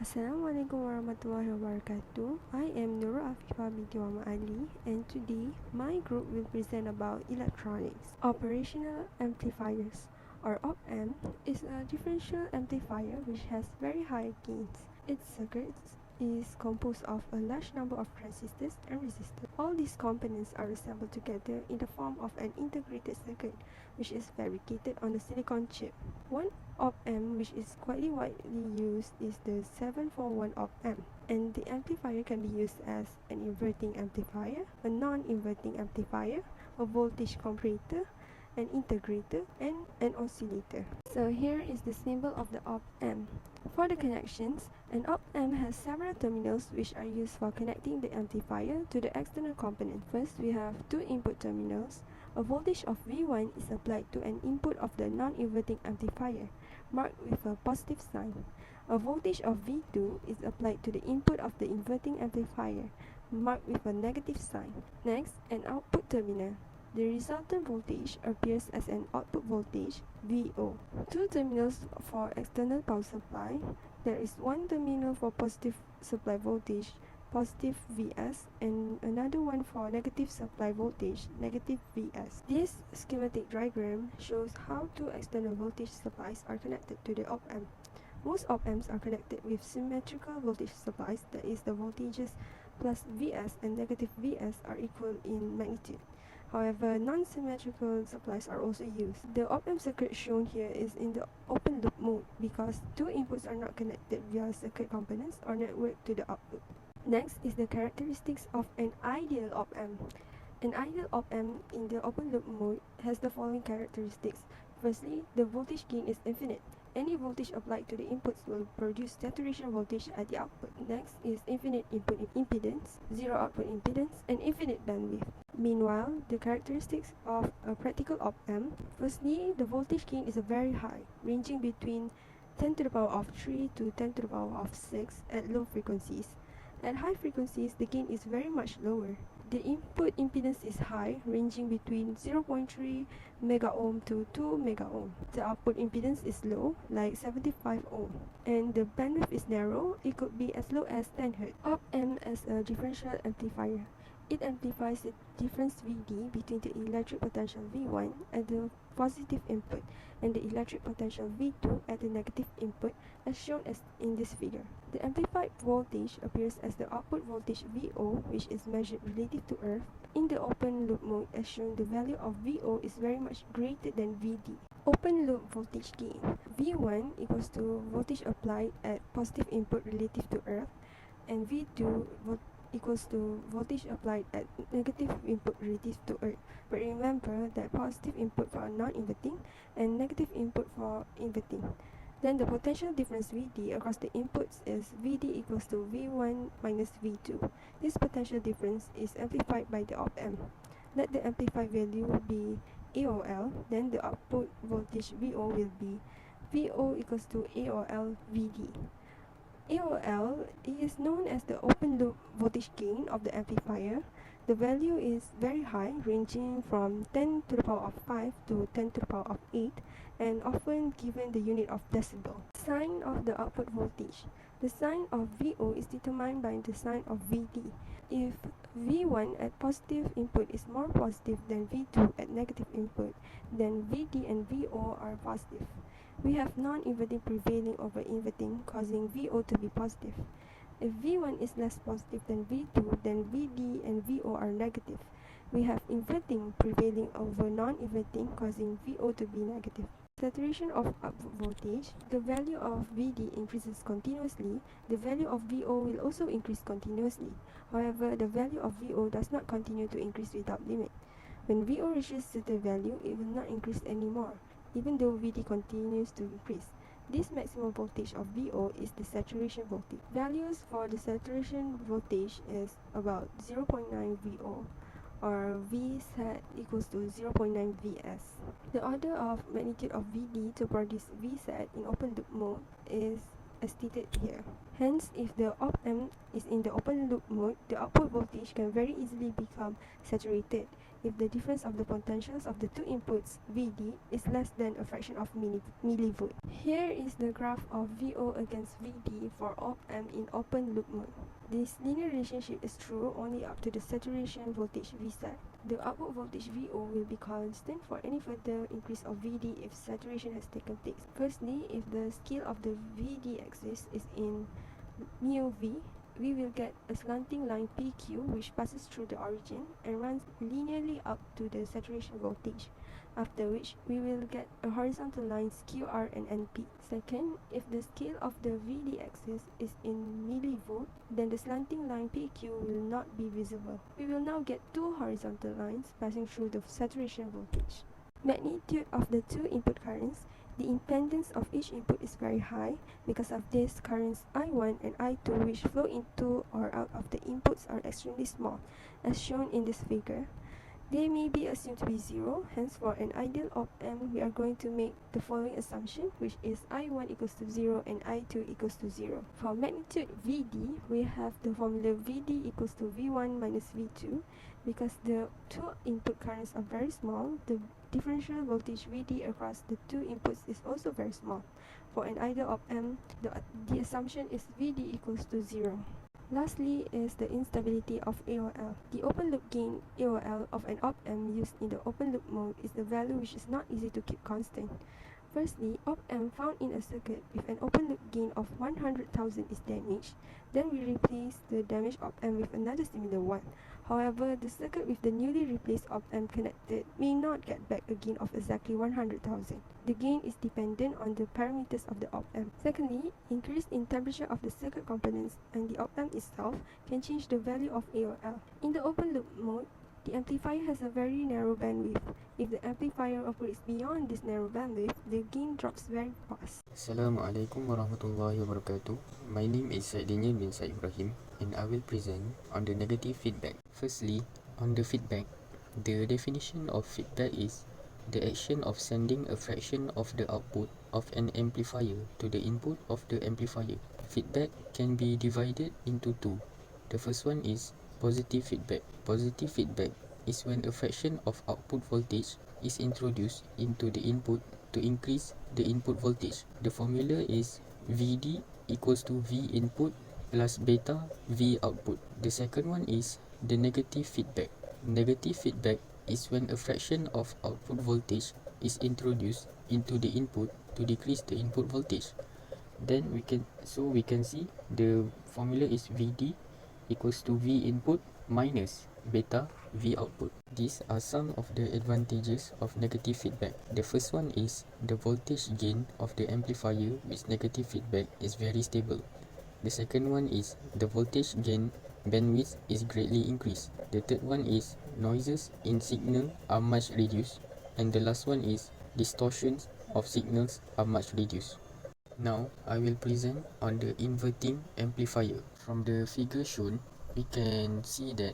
Assalamualaikum warahmatullahi wabarakatuh. I am Nurul Afifah Binti Ali, and today my group will present about electronics. Operational amplifiers, or op-amp, is a differential amplifier which has very high gains. Its circuits is composed of a large number of transistors and resistors. All these components are assembled together in the form of an integrated circuit, which is fabricated on a silicon chip. One op-amp which is quite widely used is the 741 op-amp, and the amplifier can be used as an inverting amplifier, a non-inverting amplifier, a voltage comparator, an integrator, and an oscillator. So here is the symbol of the op-amp. For the connections, an op-amp has several terminals which are used for connecting the amplifier to the external component. First, we have two input terminals. A voltage of V1 is applied to an input of the non-inverting amplifier, marked with a positive sign. A voltage of V2 is applied to the input of the inverting amplifier, marked with a negative sign. Next, an output terminal. The resultant voltage appears as an output voltage, VO. Two terminals for external power supply. There is one terminal for positive supply voltage, positive Vs, and another one for negative supply voltage, negative Vs. This schematic diagram shows how two external voltage supplies are connected to the op-amp. Most op-amps are connected with symmetrical voltage supplies, that is, the voltages plus Vs and negative Vs are equal in magnitude. However, non-symmetrical supplies are also used. The op-amp circuit shown here is in the open loop mode because two inputs are not connected via circuit components or network to the output. Next is the characteristics of an ideal op-amp. An ideal op-amp in the open loop mode has the following characteristics. Firstly, the voltage gain is infinite. Any voltage applied to the inputs will produce saturation voltage at the output. Next is infinite input impedance, zero output impedance, and infinite bandwidth. Meanwhile, the characteristics of a practical op-amp. Firstly, the voltage gain is very high, ranging between 10 to the power of 3 to 10 to the power of 6 at low frequencies. At high frequencies, the gain is very much lower. The input impedance is high, ranging between 0.3 mega ohm to 2 mega ohm. The output impedance is low, like 75 ohm, and the bandwidth is narrow. It could be as low as 10 Hz. Op-amp as a differential amplifier. It amplifies the difference Vd between the electric potential V1 at the positive input and the electric potential V2 at the negative input, as shown as in this figure. The amplified voltage appears as the output voltage VO, which is measured relative to Earth. In the open loop mode, as shown, the value of VO is very much greater than Vd. Open loop voltage gain. V1 equals to voltage applied at positive input relative to Earth, and V2 equals to voltage applied at negative input relative to Earth. But remember that positive input for non-inverting and negative input for inverting. Then the potential difference Vd across the inputs is Vd equals to V1 minus V2. This potential difference is amplified by the op-amp. Let the amplified value be AOL, then the output voltage VO will be VO equals to AOL Vd. AOL is known as the open loop voltage gain of the amplifier. The value is very high, ranging from 10 to the power of 5 to 10 to the power of 8, and often given the unit of decibel. Sign of the output voltage. The sign of VO is determined by the sign of Vd. If V1 at positive input is more positive than V2 at negative input, then Vd and VO are positive. We have non-inverting prevailing over inverting, causing VO to be positive. If V1 is less positive than V2, then Vd and VO are negative. We have inverting prevailing over non-inverting, causing VO to be negative. Saturation of output voltage. The value of Vd increases continuously. The value of VO will also increase continuously. However, the value of VO does not continue to increase without limit. When VO reaches a certain value, it will not increase anymore, even though Vd continues to increase. This maximum voltage of VO is the saturation voltage. Values for the saturation voltage is about 0.9 VO, or V set equals to 0.9 Vs. The order of magnitude of Vd to produce V set in open loop mode is as stated here. Hence, if the op-amp is in the open loop mode, the output voltage can very easily become saturated. if the difference of the potentials of the two inputs VD is less than a fraction of millivolt. Here is the graph of VO against VD for op-amp in open loop mode. This linear relationship is true only up to the saturation voltage Vset. The output voltage VO will be constant for any further increase of VD if saturation has taken place. Firstly, if the scale of the VD axis is in mu V, we will get a slanting line PQ which passes through the origin and runs linearly up to the saturation voltage, after which we will get a horizontal lines QR and NP. Second, if the scale of the VD axis is in millivolt, then the slanting line PQ will not be visible. We will now get two horizontal lines passing through the saturation voltage. Magnitude of the two input currents. The impedance of each input is very high. Because of this, currents I1 and I2 which flow into or out of the inputs are extremely small, as shown in this figure. They may be assumed to be zero, hence for an ideal op-amp we are going to make the following assumption, which is I1 equals to 0 and I2 equals to 0. For magnitude VD, we have the formula VD equals to V1 minus V2. Because the two input currents are very small, the differential voltage VD across the two inputs is also very small. For an ideal op-amp, the assumption is VD equals to 0. Lastly is the instability of AOL. The open loop gain AOL of an op-amp used in the open loop mode is the value which is not easy to keep constant. Firstly, op-amp found in a circuit with an open loop gain of 100,000 is damaged. Then we replace the damaged op-amp with another similar one. However, the circuit with the newly replaced op-amp connected may not get back a gain of exactly 100,000. The gain is dependent on the parameters of the op-amp. Secondly, increase in temperature of the circuit components and the op-amp itself can change the value of AOL. In the open loop mode, the amplifier has a very narrow bandwidth. If the amplifier operates beyond this narrow bandwidth, the gain drops very fast. Assalamualaikum warahmatullahi wabarakatuh. My name is Syed Danial bin Ibrahim and I will present on the negative feedback. Firstly, on the feedback, the definition of feedback is the action of sending a fraction of the output of an amplifier to the input of the amplifier. Feedback can be divided into two. The first one is positive feedback. Positive feedback is when a fraction of output voltage is introduced into the input to increase the input voltage. The formula is VD equals to V input plus beta V output. The second one is the negative feedback. Negative feedback is when a fraction of output voltage is introduced into the input to decrease the input voltage. Then we can see the formula is VD equals to V input minus beta V output. These are some of the advantages of negative feedback. The first one is the voltage gain of the amplifier with negative feedback is very stable. The second one is the voltage gain bandwidth is greatly increased. The third one is noises in signal are much reduced. And the last one is distortions of signals are much reduced. Now I will present on the inverting amplifier. From the figure shown, we can see that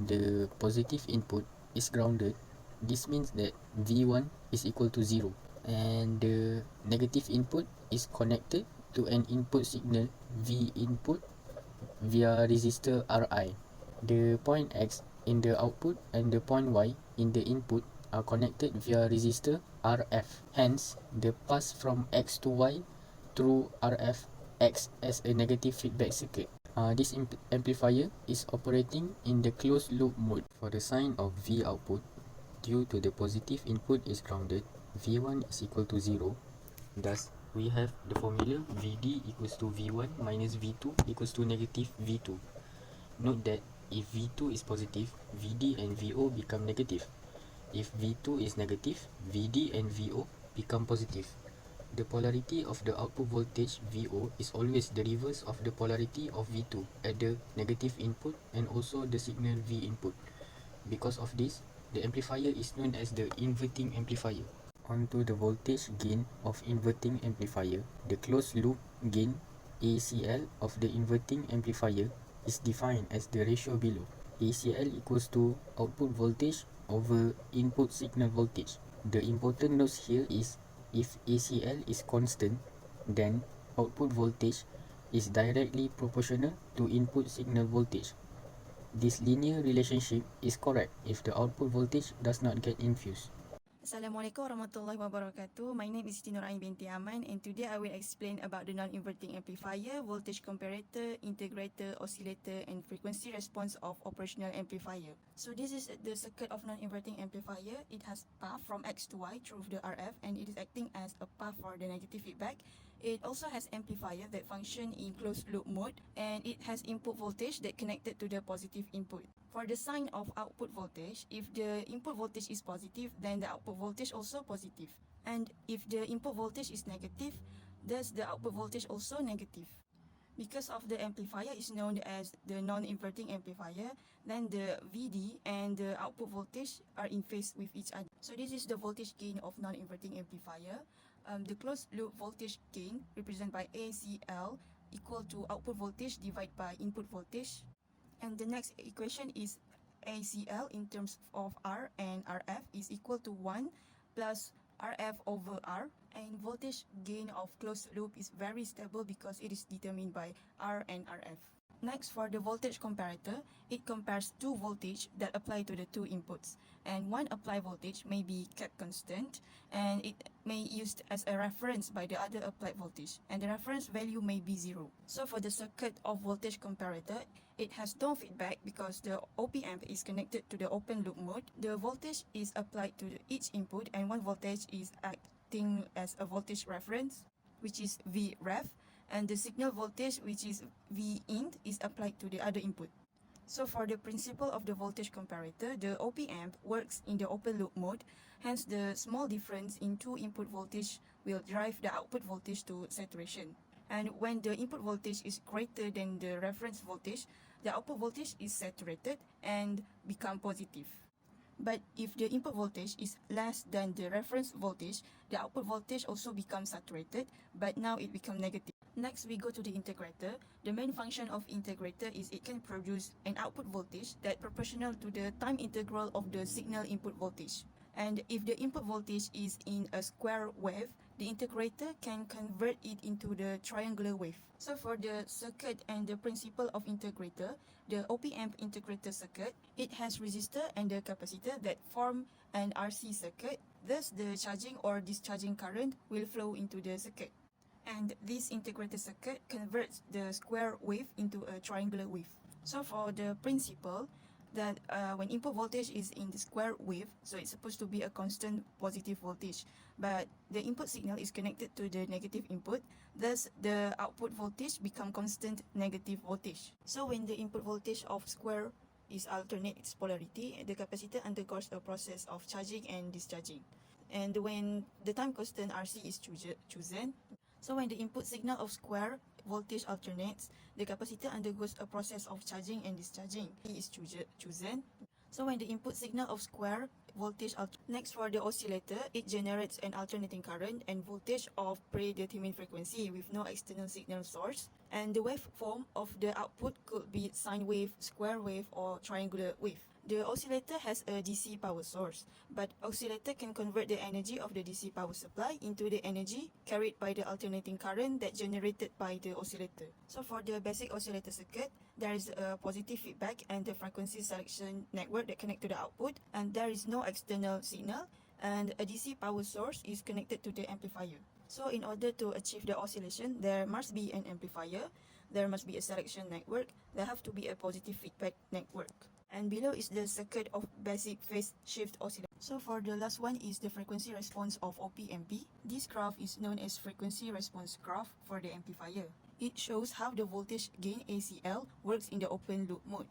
the positive input is grounded. This means that V1 is equal to 0 and the negative input is connected to an input signal V input via resistor Ri. The point X in the output and the point Y in the input are connected via resistor Rf. Hence, the pass from X to Y through Rf acts as a negative feedback circuit. This amplifier is operating in the closed loop mode. For the sign of V output, due to the positive input is grounded, V1 is equal to 0. Thus, we have the formula VD equals to V1 minus V2 equals to negative V2. Note that if V2 is positive, VD and VO become negative. If V2 is negative, VD and VO become positive. The polarity of the output voltage VO is always the reverse of the polarity of V2 at the negative input and also the signal V input. Because of this, the amplifier is known as the inverting amplifier. Onto the voltage gain of inverting amplifier. The closed loop gain ACL of the inverting amplifier is defined as the ratio below. ACL equals to output voltage over input signal voltage. The important note here is if ACL is constant, then output voltage is directly proportional to input signal voltage. This linear relationship is correct if the output voltage does not get infused. Assalamualaikum warahmatullahi wabarakatuh. My name is Siti Binti Aman, and today I will explain about the non-inverting amplifier, voltage comparator, integrator, oscillator and frequency response of operational amplifier. So this is the circuit of non-inverting amplifier. It has path from X to Y through the RF, and it is acting as a path for the negative feedback. It also has amplifier that function in closed loop mode, and it has input voltage that connected to the positive input. For the sign of output voltage, if the input voltage is positive, then the output voltage also positive. And if the input voltage is negative, thus the output voltage also negative. Because of the amplifier is known as the non-inverting amplifier, then the VD and the output voltage are in phase with each other. So this is the voltage gain of non-inverting amplifier. The closed loop voltage gain represented by ACL equal to output voltage divided by input voltage. And the next equation is ACL in terms of R and RF is equal to 1 plus RF over R, and voltage gain of closed loop is very stable because it is determined by R and RF. Next, for the voltage comparator, it compares two voltage that apply to the two inputs, and one applied voltage may be kept constant and it may used as a reference by the other applied voltage, and the reference value may be 0. So for the circuit of voltage comparator, it has no feedback because the op-amp is connected to the open loop mode. The voltage is applied to each input, and one voltage is acting as a voltage reference, which is Vref, and the signal voltage, which is Vin, is applied to the other input. So for the principle of the voltage comparator, the op-amp works in the open loop mode, hence the small difference in two input voltage will drive the output voltage to saturation. And when the input voltage is greater than the reference voltage, the output voltage is saturated and become positive. But if the input voltage is less than the reference voltage, the output voltage also becomes saturated, but now it becomes negative. Next, we go to the integrator. The main function of integrator is it can produce an output voltage that proportional to the time integral of the signal input voltage. And if the input voltage is in a square wave, the integrator can convert it into the triangular wave. So for the circuit and the principle of integrator, the op-amp integrator circuit, it has resistor and the capacitor that form an RC circuit. Thus, the charging or discharging current will flow into the circuit. And this integrated circuit converts the square wave into a triangular wave. So for the principle, that when input voltage is in the square wave, so it's supposed to be a constant positive voltage, but the input signal is connected to the negative input, thus the output voltage become constant negative voltage. So when the input voltage of square is alternate its polarity, the capacitor undergoes a process of charging and discharging. And when the time constant RC is chosen, so when the input signal of square voltage alternates, the capacitor undergoes a process of charging and discharging. It is chosen. So when the input signal of square voltage next, for the oscillator, it generates an alternating current and voltage of predetermined frequency with no external signal source. And the waveform of the output could be sine wave, square wave or triangular wave. The oscillator has a DC power source, but oscillator can convert the energy of the DC power supply into the energy carried by the alternating current that generated by the oscillator. So for the basic oscillator circuit, there is a positive feedback and the frequency selection network that connect to the output, and there is no external signal, and a DC power source is connected to the amplifier. So in order to achieve the oscillation, there must be an amplifier, there must be a selection network, there have to be a positive feedback network. And below is the circuit of basic phase shift oscillator. So for the last one is the frequency response of op-amp. This graph is known as frequency response graph for the amplifier. It shows how the voltage gain ACL works in the open loop mode.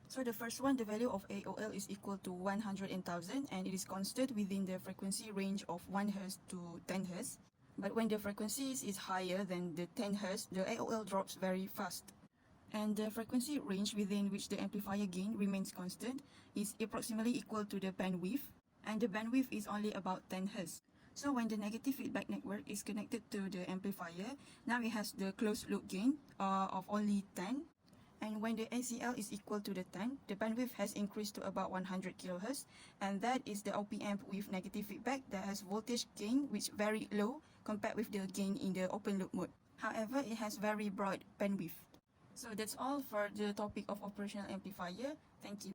So the first one, the value of AOL is equal to 100,000 and it is constant within the frequency range of 1 Hz to 10 Hz. But when the frequency is higher than the 10 Hz, the AOL drops very fast. And the frequency range within which the amplifier gain remains constant is approximately equal to the bandwidth, and the bandwidth is only about 10 Hz. So when the negative feedback network is connected to the amplifier, now it has the closed loop gain of only 10. And when the ACL is equal to the 10, the bandwidth has increased to about 100 kHz, and that is the op-amp with negative feedback that has voltage gain which very low compared with the gain in the open loop mode. However, it has very broad bandwidth. So that's all for the topic of operational amplifier. Thank you.